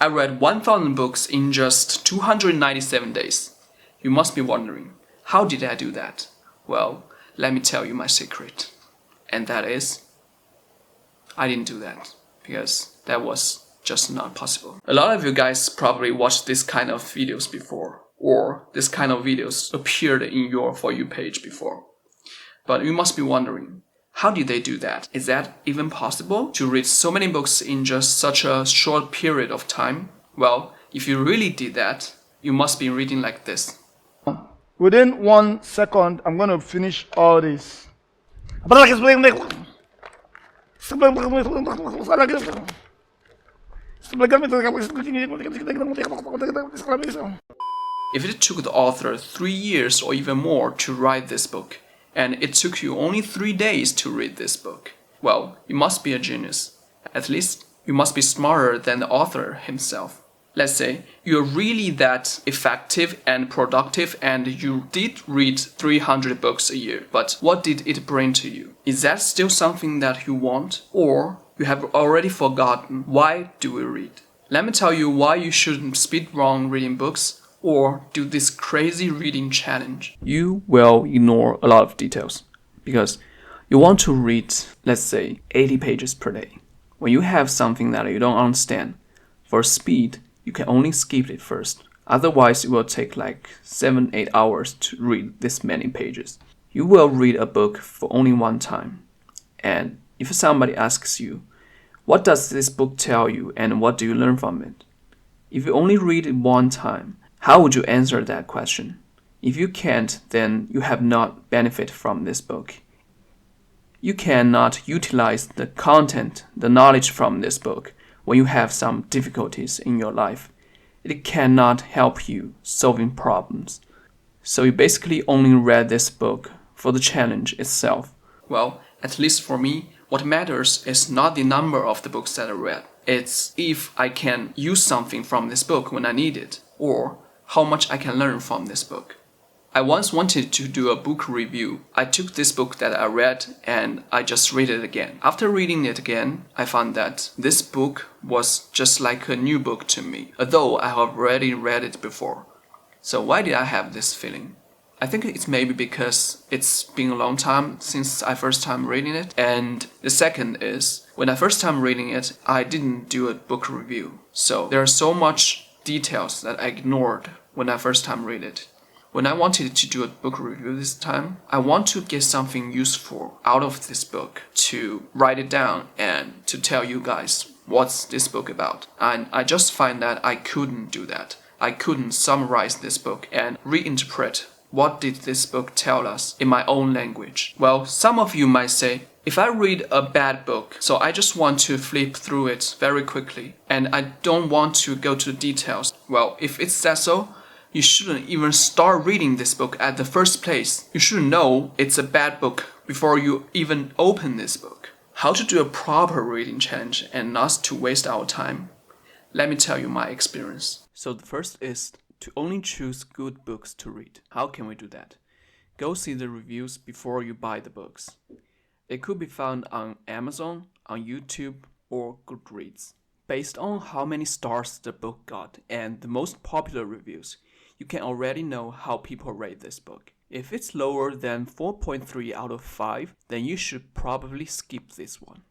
I read 1,000 books in just 297 days. You must be wondering, how did I do that? Well, let me tell you my secret. And that is, I didn't do that because that was just not possible. A lot of you guys probably watched this kind of videos before, or this kind of videos appeared in your For You page before. But you must be wondering, how did they do that? Is that even possible to read so many books in just such a short period of time? Well, if you really did that, you must be reading like this. Within 1 second, I'm going to finish all this. If it took the author 3 years or even more to write this book, and it took you only 3 days to read this book, well, you must be a genius. At least, you must be smarter than the author himself. Let's say you're really that effective and productive and you did read 300 books a year, but what did it bring to you? Is that still something that you want? Or you have already forgotten why do we read? Let me tell you why you shouldn't speed run reading books or do this crazy reading challenge. You will ignore a lot of details because you want to read, let's say, 80 pages per day. When you have something that you don't understand, for speed, you can only skip it first. Otherwise, it will take like 7-8 hours to read this many pages. You will read a book for only one time. And if somebody asks you, what does this book tell you and what do you learn from it? If you only read it one time, how would you answer that question? If you can't, then you have not benefited from this book. You cannot utilize the content, the knowledge from this book when you have some difficulties in your life. It cannot help you solving problems. So you basically only read this book for the challenge itself. Well, at least for me, what matters is not the number of the books that I read. It's if I can use something from this book when I need it, or how much I can learn from this book. I once wanted to do a book review. I took this book that I read and I just read it again. After reading it again, I found that this book was just like a new book to me, although I have already read it before. So why did I have this feeling? I think it's maybe because it's been a long time since I first time reading it. And the second is, when I first time reading it, I didn't do a book review. So there are so much details that I ignored when I first time read it. When I wanted to do a book review this time, I want to get something useful out of this book to write it down and to tell you guys what's this book about. And I just find that I couldn't do that. I couldn't summarize this book and reinterpret what did this book tell us in my own language. Well, some of you might say, if I read a bad book, so I just want to flip through it very quickly and I don't want to go to the details. Well, if it's that so, you shouldn't even start reading this book at the first place. You should know it's a bad book before you even open this book. How to do a proper reading challenge and not to waste our time? Let me tell you my experience. So the first is to only choose good books to read. How can we do that? Go see the reviews before you buy the books. It could be found on Amazon, on YouTube, or Goodreads. Based on how many stars the book got and the most popular reviews, you can already know how people rate this book. If it's lower than 4.3 out of 5, then you should probably skip this one.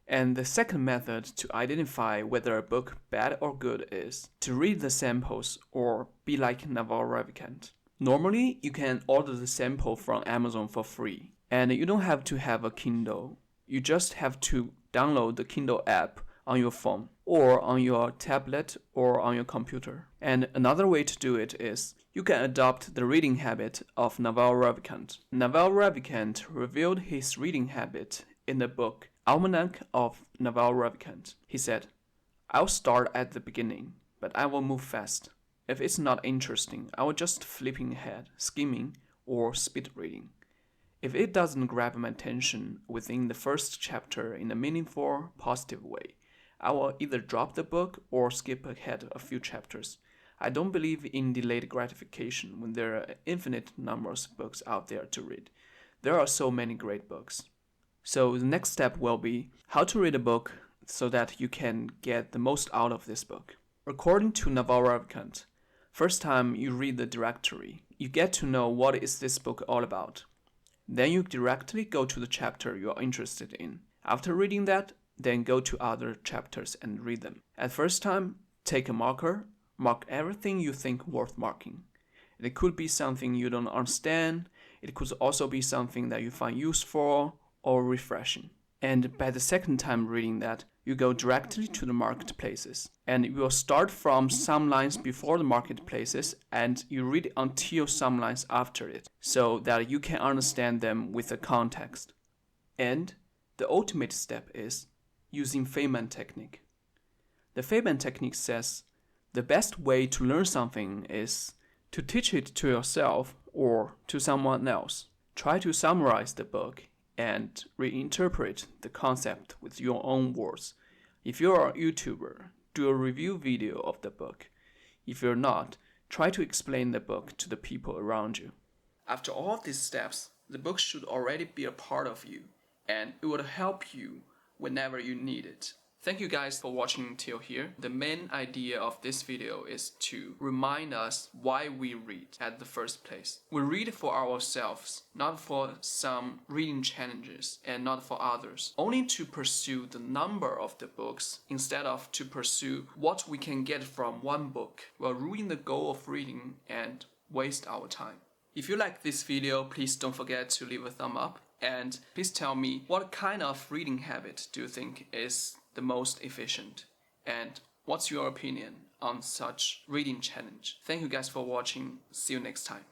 And the second method to identify whether a book bad or good is to read the samples or be like Naval Ravikant. Normally, you can order the sample from Amazon for free, and you don't have to have a Kindle. You just have to download the Kindle app on your phone or on your tablet or on your computer. And another way to do it is you can adopt the reading habit of Naval Ravikant. Naval Ravikant revealed his reading habit in the book Almanac of Naval Ravikant. He said, I'll start at the beginning, but I will move fast. If it's not interesting, I will just flipping ahead, skimming, or speed reading. If it doesn't grab my attention within the first chapter in a meaningful, positive way, I will either drop the book or skip ahead a few chapters. I don't believe in delayed gratification when there are infinite numbers of books out there to read. There are so many great books. So the next step will be how to read a book so that you can get the most out of this book. According to Naval Ravikant, first time you read the directory, you get to know what is this book all about. Then you directly go to the chapter you are interested in. After reading that, then go to other chapters and read them. At first time, take a marker, mark everything you think worth marking. It could be something you don't understand, it could also be something that you find useful or refreshing. And by the second time reading that, you go directly to the marketplaces. And you will start from some lines before the marketplaces and you read until some lines after it, so that you can understand them with the context. And the ultimate step is using Feyman Technique. The Feyman Technique says the best way to learn something is to teach it to yourself or to someone else. Try to summarize the book and reinterpret the concept with your own words. If you're a YouTuber, do a review video of the book. If you're not, try to explain the book to the people around you. After all these steps, the book should already be a part of you, and it will help you whenever you need it. Thank you guys for watching till here. The main idea of this video is to remind us why we read at the first place. We read for ourselves, not for some reading challenges and not for others. Only to pursue the number of the books instead of to pursue what we can get from one book. We'll ruin the goal of reading and waste our time. If you like this video, please don't forget to leave a thumb up and please tell me what kind of reading habit do you think is the most efficient and what's your opinion on such reading challenge. Thank you guys for watching. See you next time.